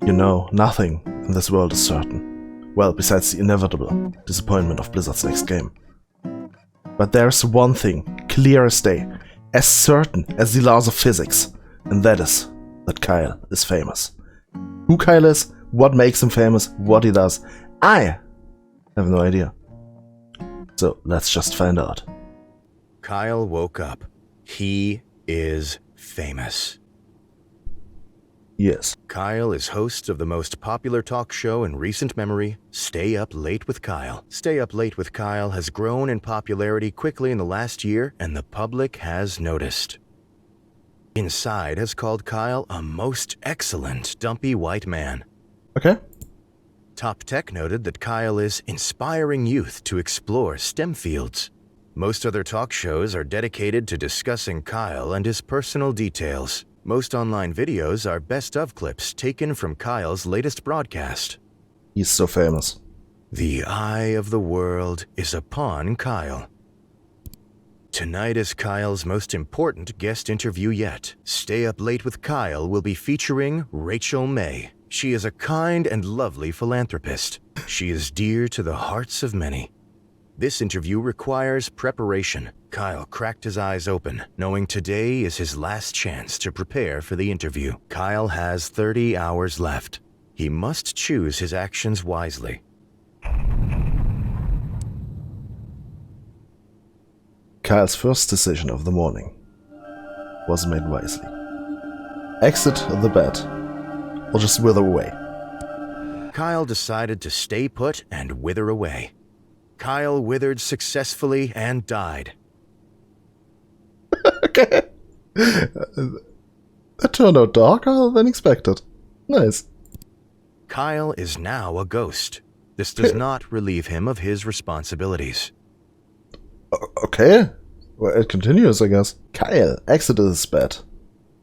You know, nothing in this world is certain. Well, besides the inevitable disappointment of Blizzard's next game. But there's one thing, clear as day, as certain as the laws of physics, and that is that Kyle is famous. Who Kyle is, what makes him famous, what he does, I have no idea. So let's just find out. Kyle woke up. He is famous. Yes. Kyle is host of the most popular talk show in recent memory, Stay Up Late with Kyle. Stay Up Late with Kyle has grown in popularity quickly in the last year, and the public has noticed. Inside has called Kyle a most excellent dumpy white man. Okay. Top Tech noted that Kyle is inspiring youth to explore STEM fields. Most other talk shows are dedicated to discussing Kyle and his personal details. Most online videos are best-of clips taken from Kyle's latest broadcast. He's so famous. The eye of the world is upon Kyle. Tonight is Kyle's most important guest interview yet. Stay Up Late with Kyle will be featuring Rachel May. She is a kind and lovely philanthropist. She is dear to the hearts of many. This interview requires preparation. Kyle cracked his eyes open, knowing today is his last chance to prepare for the interview. Kyle has 30 hours left. He must choose his actions wisely. Kyle's first decision of the morning was made wisely. Exit the bed, or just wither away. Kyle decided to stay put and wither away. Kyle withered successfully and died. Okay. That turned out darker than expected. Nice. Kyle is now a ghost. This does not relieve him of his responsibilities. Okay. Well, it continues, I guess. Kyle exited his bed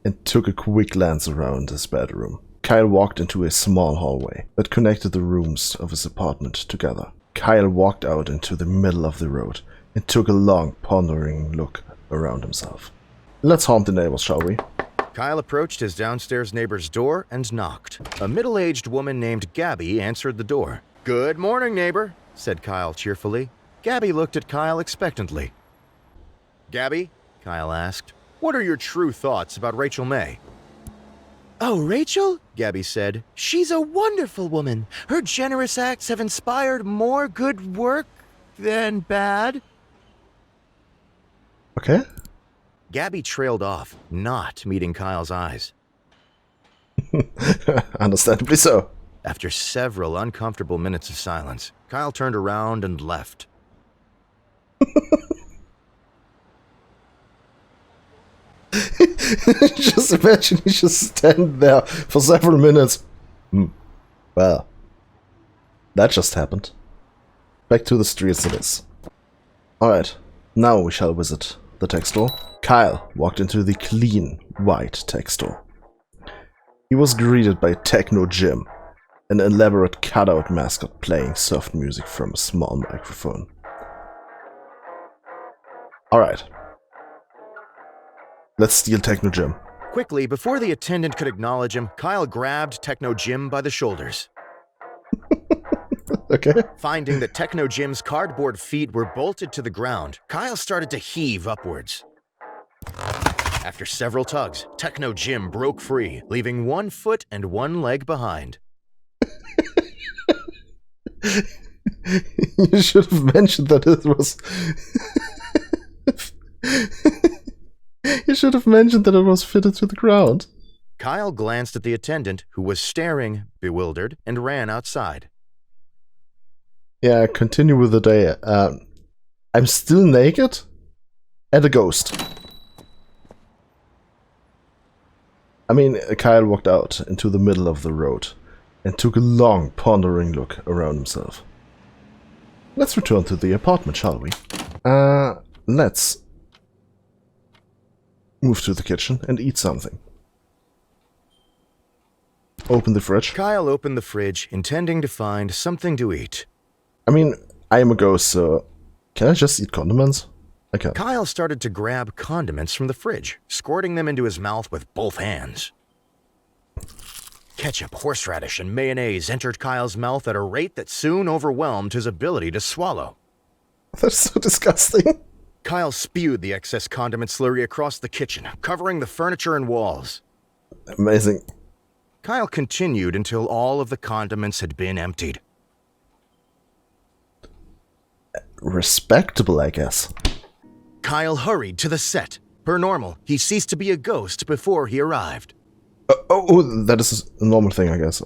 and took a quick glance around his bedroom. Kyle walked into a small hallway that connected the rooms of his apartment together. Kyle walked out into the middle of the road and took a long, pondering look around himself. Let's haunt the neighbors, shall we? Kyle approached his downstairs neighbor's door and knocked. A middle-aged woman named Gabby answered the door. "Good morning, neighbor," said Kyle cheerfully. Gabby looked at Kyle expectantly. "Gabby," Kyle asked, "what are your true thoughts about Rachel May?" "Oh, Rachel?" Gabby said. "She's a wonderful woman. Her generous acts have inspired more good work than bad." Okay. Gabby trailed off, not meeting Kyle's eyes. Understandably so. After several uncomfortable minutes of silence, Kyle turned around and left. Just imagine he just stand there for several minutes. Well, that just happened. Back to the streets it is. Alright, now we shall visit the tech store. Kyle walked into the clean, white tech store. He was greeted by Techno Jim, an elaborate cutout mascot playing soft music from a small microphone. Alright. Let's steal Techno Jim. Quickly, before the attendant could acknowledge him, Kyle grabbed Techno Jim by the shoulders. Okay. Finding that Techno Jim's cardboard feet were bolted to the ground, Kyle started to heave upwards. After several tugs, Techno Jim broke free, leaving one foot and one leg behind. You should have mentioned that it was... You should have mentioned that it was fitted to the ground. Kyle glanced at the attendant, who was staring, bewildered, and ran outside. Yeah, continue with the day. I'm still naked? And a ghost. I mean, Kyle walked out into the middle of the road and took a long, pondering look around himself. Let's return to the apartment, shall we? Let's move to the kitchen and eat something. Open the fridge. Kyle opened the fridge, intending to find something to eat. I mean, I am a ghost, so can I just eat condiments? I can. Kyle started to grab condiments from the fridge, squirting them into his mouth with both hands. ketchup, horseradish, and mayonnaise entered Kyle's mouth at a rate that soon overwhelmed his ability to swallow. That's so disgusting. Kyle spewed the excess condiment slurry across the kitchen, covering the furniture and walls. Amazing. Kyle continued until all of the condiments had been emptied. Respectable, I guess. Kyle hurried to the set. Per normal, he ceased to be a ghost before he arrived. That is a normal thing, I guess.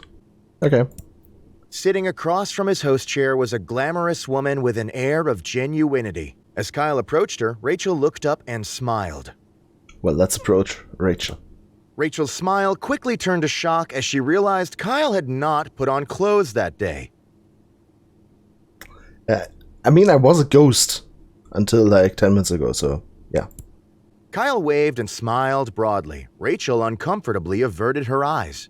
Okay. Sitting across from his host chair was a glamorous woman with an air of genuinity. As Kyle approached her, Rachel looked up and smiled. Well, let's approach Rachel. Rachel's smile quickly turned to shock as she realized Kyle had not put on clothes that day. I mean, I was a ghost until like 10 minutes ago, so yeah. Kyle waved and smiled broadly. Rachel uncomfortably averted her eyes.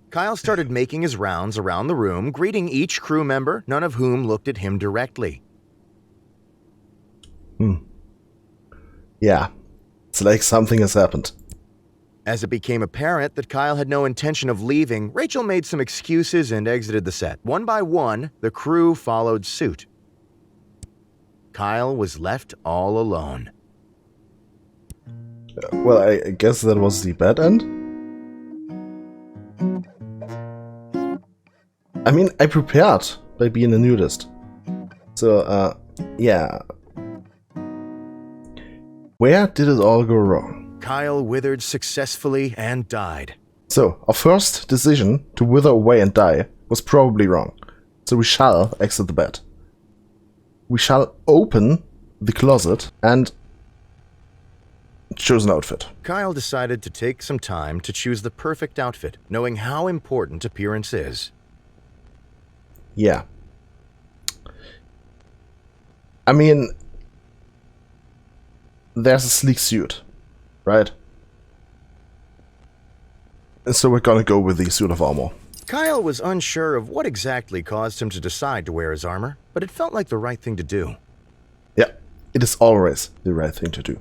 Kyle started making his rounds around the room, greeting each crew member, none of whom looked at him directly. Yeah, it's like something has happened. As it became apparent that Kyle had no intention of leaving, Rachel made some excuses and exited the set. One by one, the crew followed suit. Kyle was left all alone. Well, I guess that was the bad end. I mean, I prepared by being a nudist. So, yeah. Where did it all go wrong? Kyle withered successfully and died. So, our first decision to wither away and die was probably wrong. So we shall exit the bed. We shall open the closet and choose an outfit. Kyle decided to take some time to choose the perfect outfit, knowing how important appearance is. Yeah. I mean, there's a sleek suit, right? And so we're gonna go with the suit of armor. Kyle was unsure of what exactly caused him to decide to wear his armor, but it felt like the right thing to do. Yeah, it is always the right thing to do.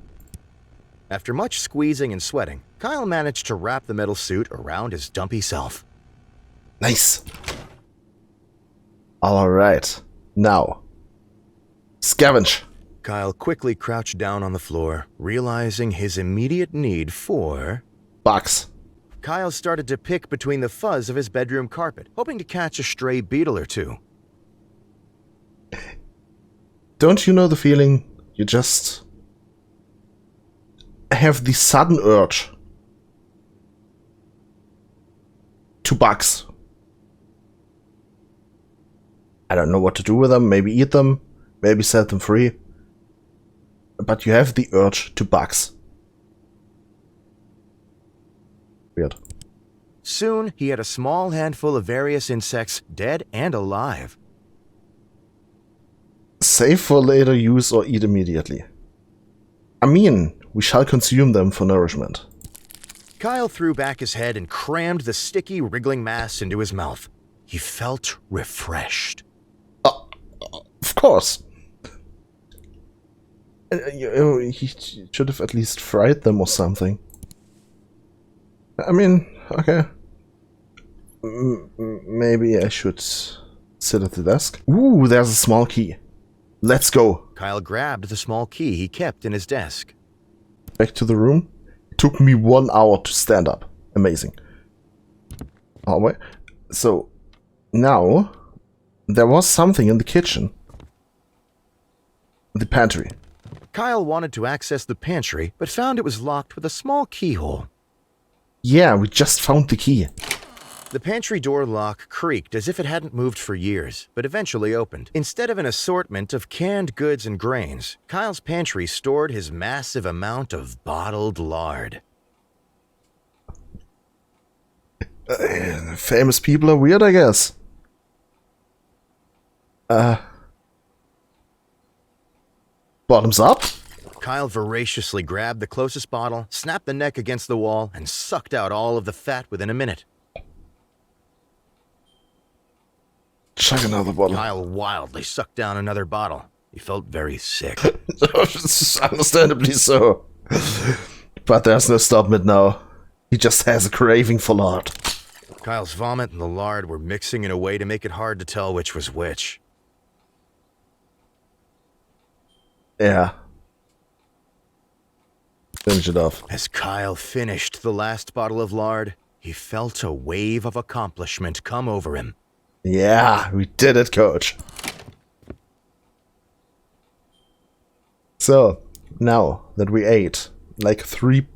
After much squeezing and sweating, Kyle managed to wrap the metal suit around his dumpy self. Nice. Alright, now, scavenge. Kyle quickly crouched down on the floor, realizing his immediate need for... Box. Kyle started to pick between the fuzz of his bedroom carpet, hoping to catch a stray beetle or two. Don't you know the feeling you just have the sudden urge to bugs? I don't know what to do with them, maybe eat them, maybe set them free. But you have the urge to bugs. Weird. Soon, he had a small handful of various insects, dead and alive. Save for later use or eat immediately. I mean, we shall consume them for nourishment. Kyle threw back his head and crammed the sticky, wriggling mass into his mouth. He felt refreshed. Of course. He should have at least fried them or something. I mean, okay. Maybe I should sit at the desk. Ooh, there's a small key. Let's go. Kyle grabbed the small key he kept in his desk. Back to the room. It took me 1 hour to stand up. Amazing. Oh, wait. So, now, there was something in the kitchen. The pantry. Kyle wanted to access the pantry, but found it was locked with a small keyhole. Yeah, we just found the key. The pantry door lock creaked as if it hadn't moved for years, but eventually opened. Instead of an assortment of canned goods and grains, Kyle's pantry stored his massive amount of bottled lard. Famous people are weird, I guess. Bottoms up? Kyle voraciously grabbed the closest bottle, snapped the neck against the wall, and sucked out all of the fat within a minute. Chug another bottle. Kyle wildly sucked down another bottle. He felt very sick. Understandably so. But there's no stopping it now. He just has a craving for lard. Kyle's vomit and the lard were mixing in a way to make it hard to tell which was which. Yeah. Finish it off. As Kyle finished the last bottle of lard, he felt a wave of accomplishment come over him. Yeah, we did it, coach. So, now that we ate, like 3...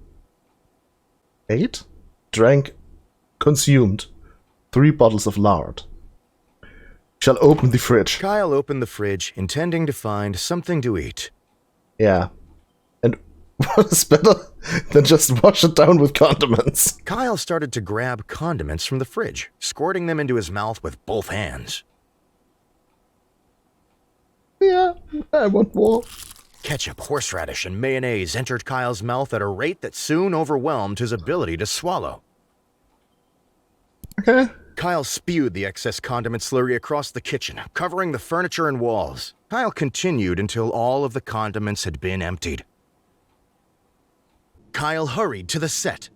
Ate? Drank, consumed 3 bottles of lard. Shall open the fridge. Kyle opened the fridge, intending to find something to eat. Yeah. And what is better than just wash it down with condiments? Kyle started to grab condiments from the fridge, squirting them into his mouth with both hands. Yeah, I want more. Ketchup, horseradish, and mayonnaise entered Kyle's mouth at a rate that soon overwhelmed his ability to swallow. Okay. Kyle spewed the excess condiment slurry across the kitchen, covering the furniture and walls. Kyle continued until all of the condiments had been emptied. Kyle hurried to the set.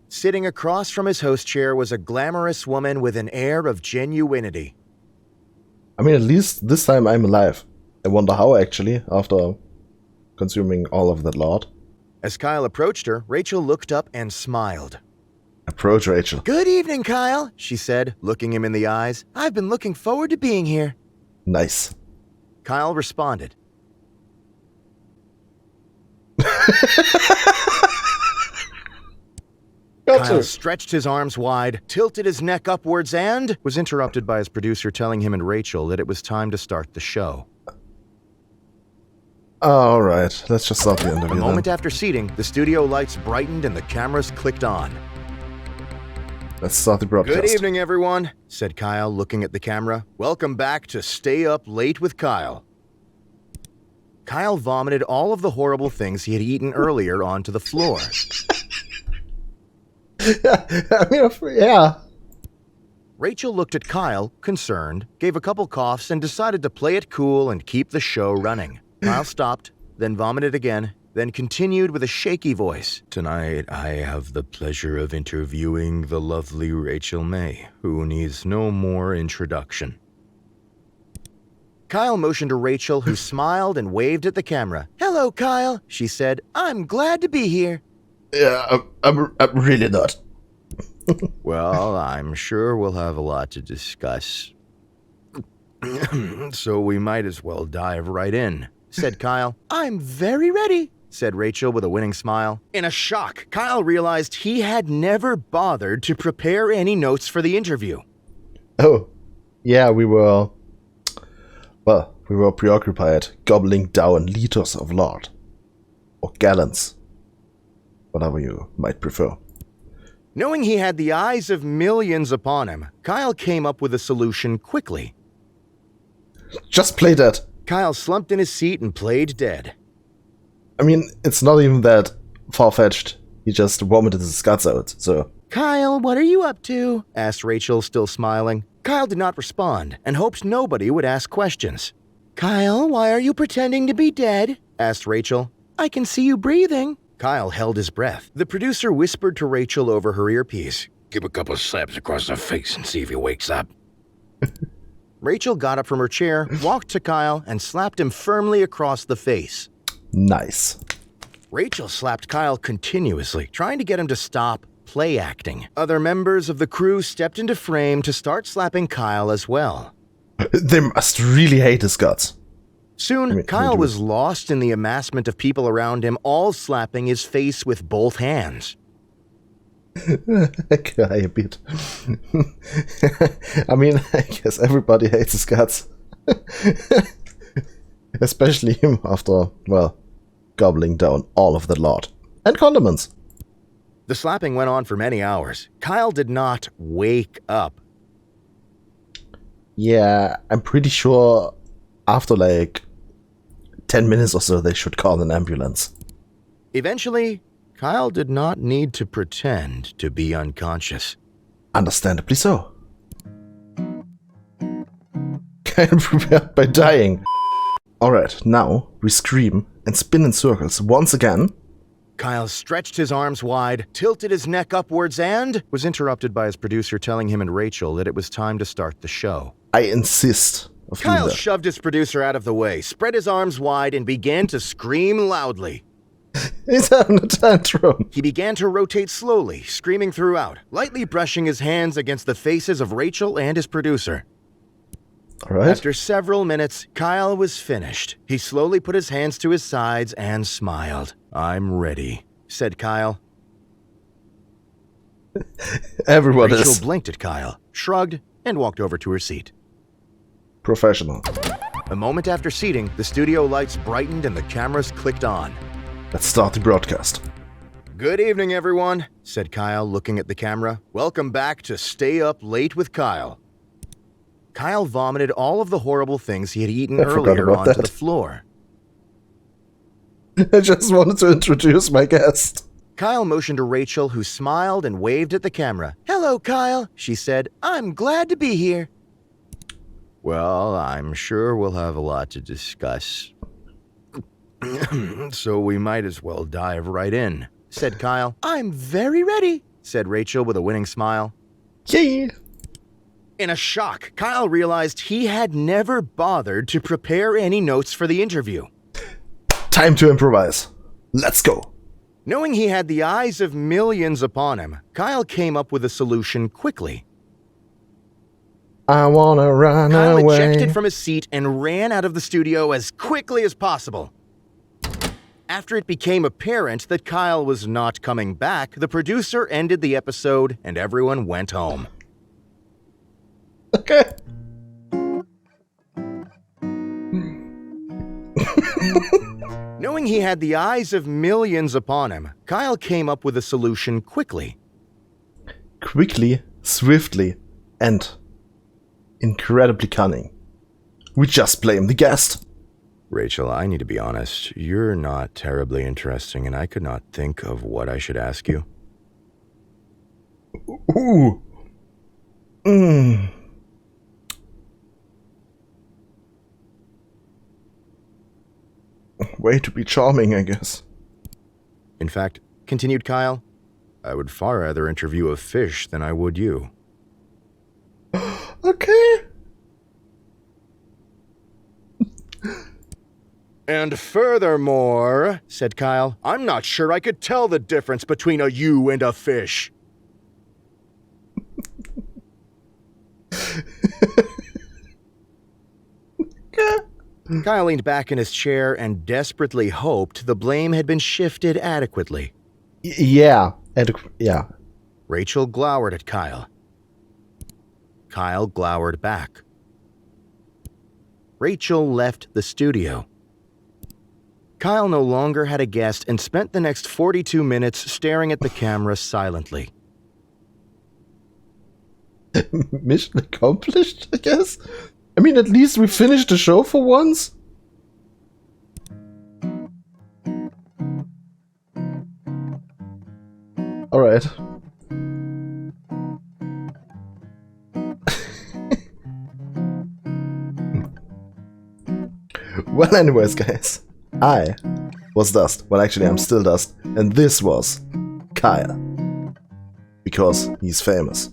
Sitting across from his host chair was a glamorous woman with an air of genuinity. I mean, at least this time I'm alive. I wonder how, actually, after consuming all of that lard. As Kyle approached her, Rachel looked up and smiled. Approach Rachel. Good evening, Kyle, she said, looking him in the eyes. I've been looking forward to being here. Nice. Kyle responded. Kyle stretched his arms wide, tilted his neck upwards, and was interrupted by his producer telling him and Rachel that it was time to start the show. Alright, let's just start the interview. A moment after seating, the studio lights brightened and the cameras clicked on. Let's start the broadcast. Good evening, everyone, said Kyle, looking at the camera. Welcome back to Stay Up Late with Kyle. Kyle vomited all of the horrible things he had eaten earlier onto the floor. I mean, yeah. Rachel looked at Kyle, concerned, gave a couple coughs, and decided to play it cool and keep the show running. Kyle stopped, then vomited again, then continued with a shaky voice. Tonight, I have the pleasure of interviewing the lovely Rachel May, who needs no more introduction. Kyle motioned to Rachel, who smiled and waved at the camera. Hello, Kyle, she said. I'm glad to be here. Yeah, I'm really not. Well, I'm sure we'll have a lot to discuss. So we might as well dive right in, said Kyle. I'm very ready, said Rachel with a winning smile. In a shock, Kyle realized he had never bothered to prepare any notes for the interview. Oh, yeah, we were preoccupied gobbling down liters of lard. Or gallons. Whatever you might prefer. Knowing he had the eyes of millions upon him, Kyle came up with a solution quickly. Just play that. Kyle slumped in his seat and played dead. I mean, it's not even that far-fetched. He just vomited his guts out, so... Kyle, what are you up to? Asked Rachel, still smiling. Kyle did not respond, and hoped nobody would ask questions. Kyle, why are you pretending to be dead? Asked Rachel. I can see you breathing. Kyle held his breath. The producer whispered to Rachel over her earpiece. Give a couple slaps across the face and see if he wakes up. Rachel got up from her chair, walked to Kyle, and slapped him firmly across the face. Nice. Rachel slapped Kyle continuously, trying to get him to stop play acting. Other members of the crew stepped into frame to start slapping Kyle as well. They must really hate his guts. Soon, Kyle was lost in the amassment of people around him, all slapping his face with both hands. Okay, a bit. I mean, I guess everybody hates his guts. Especially him after, well, gobbling down all of the lard. And condiments. The slapping went on for many hours. Kyle did not wake up. Yeah, I'm pretty sure after like 10 minutes or so they should call an ambulance. Eventually, Kyle did not need to pretend to be unconscious. Understandably so. Kyle prepared by dying. Alright, now we scream and spin in circles once again Kyle stretched his arms wide, tilted his neck upwards, and was interrupted by his producer telling him and Rachel that it was time to start the show. I insist. Kyle shoved his producer out of the way, spread his arms wide, and began to scream loudly. He's having a tantrum. He began to rotate slowly, screaming throughout, lightly brushing his hands against the faces of Rachel and his producer. All right. After several minutes, Kyle was finished. He slowly put his hands to his sides and smiled. "I'm ready," said Kyle. Everyone Rachel is blinked at Kyle, shrugged, and walked over to her seat. professional. A moment after seating, the studio lights brightened and the cameras clicked on. Let's start the broadcast. "Good evening, everyone," said Kyle, looking at the camera. "Welcome back to Stay Up Late with Kyle." Kyle vomited all of the horrible things he had eaten I forgot earlier about onto that. the floor. I just wanted to introduce my guest. Kyle motioned to Rachel, who smiled and waved at the camera. "Hello, Kyle," she said. "I'm glad to be here." "Well, I'm sure we'll have a lot to discuss. So we might as well dive right in," said Kyle. "I'm very ready," said Rachel with a winning smile. Yay! In a shock, Kyle realized he had never bothered to prepare any notes for the interview. Time to improvise. Let's go. Knowing he had the eyes of millions upon him, Kyle came up with a solution quickly. I wanna run Kyle away. ejected from his seat and ran out of the studio as quickly as possible. After it became apparent that Kyle was not coming back, the producer ended the episode and everyone went home. Okay. Knowing he had the eyes of millions upon him, Kyle came up with a solution quickly. Quickly, swiftly, and incredibly cunning. We just blame the guest. "Rachel, I need to be honest. You're not terribly interesting, and I could not think of what I should ask you." Ooh. Way to be charming, I guess. "In fact," continued Kyle, "I would far rather interview a fish than I would you." Okay. "And furthermore," said Kyle, "I'm not sure I could tell the difference between a you and a fish." Kyle leaned back in his chair and desperately hoped the blame had been shifted adequately. Yeah. Yeah. Rachel glowered at Kyle. Kyle glowered back. Rachel left the studio. Kyle no longer had a guest and spent the next 42 minutes staring at the camera silently. Mission accomplished, I guess? I mean, at least we finished the show for once? Alright. Well, anyways, guys. I was Dust. Well, actually, I'm still Dust. And this was Kyle. Because he's famous.